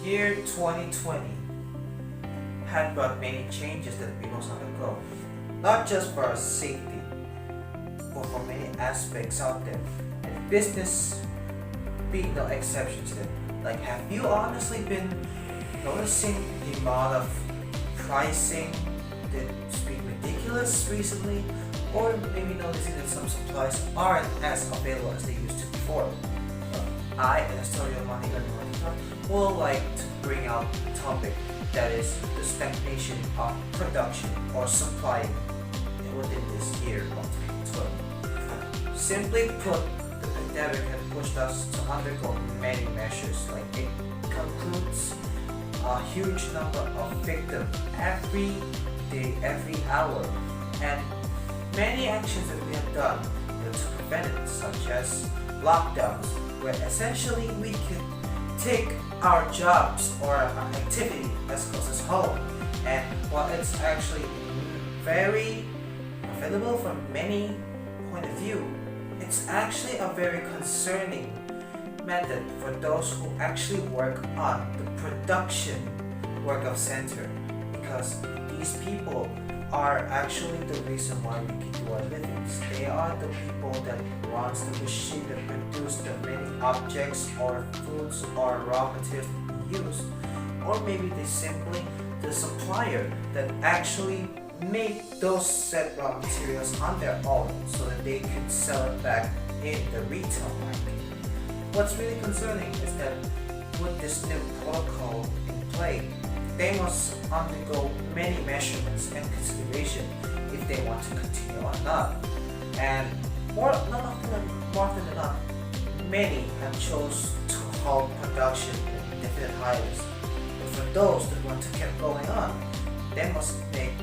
Year 2020 had brought many changes that we must undergo, not just for our safety, but for many aspects out there, and business being no exception to them. Like, have you honestly been noticing the amount of pricing that's been ridiculous recently? Or maybe noticing that some supplies aren't as available as they used to before? I, Ernesto, Malang, will like to bring out a topic that is the stagnation of production or supply within this year of 2020. Simply put, the pandemic has pushed us to undergo many measures. Like, it concludes a huge number of victims every day, every hour, and many actions that we have done to prevent it, such as lockdowns, where essentially we could take our jobs or our activity as close as home. And while it's actually very available from many point of view, it's actually a very concerning method for those who actually work on the production work of center, because these people are actually the reason why we can do our livings. They are the people that runs the machine that produce the many objects or foods or raw materials that we use, or maybe they simply the supplier that actually make those said raw materials on their own so that they can sell it back in the retail market. What's really concerning is that with this new protocol in play, they must undergo many measurements and consideration if they want to continue or not. And more often than not, many have chose to halt production in indefinite hiatus. But for those that want to keep going on, they must make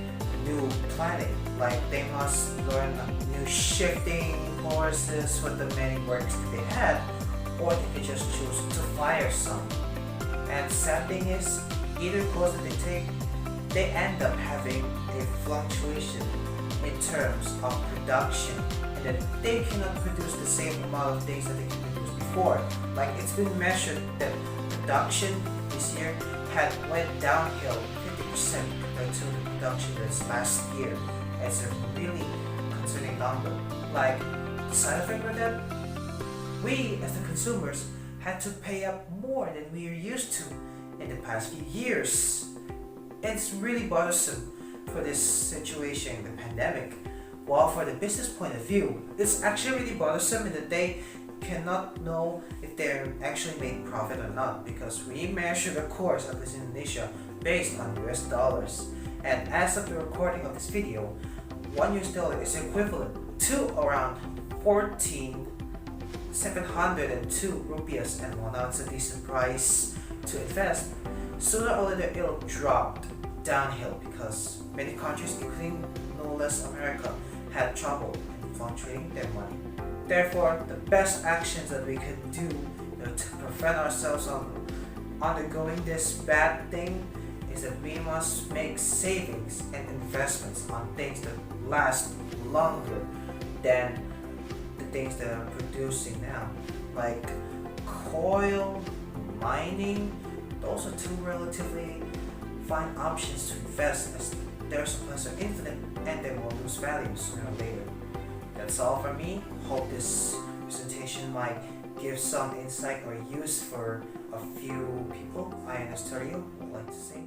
new planning. Like, they must learn new shifting courses for the many works that they had, or they could just choose to fire some. And sad thing is, either course that they take, they end up having a fluctuation in terms of production, and that they cannot produce the same amount of things that they could produce before. Like, it's been measured that production this year had went downhill 50% compared to the production that's last year. It's a really concerning number. Like, the side effect of that, we as the consumers had to pay up more than we are used to in the past few years. It's really bothersome for this situation, the pandemic. While for the business point of view, it's actually really bothersome in that they cannot know if they're actually making profit or not, because we measure the course, at least in Indonesia, based on US dollars. And as of the recording of this video, $1 is equivalent to around 14,702 rupiahs, and while now it's a decent price to invest, sooner or later it'll drop downhill because many countries, including no less America, had trouble in fluctuating their money. Therefore, the best actions that we could do to prevent ourselves from undergoing this bad thing is that we must make savings and investments on things that last longer than the things that are producing now, like coal, mining. Those are two relatively fine options to invest, as their supplies are infinite and they will lose value sooner or later. That's all from me. Hope this presentation might give some insight or use for a few people. I, Ernesto, would like to say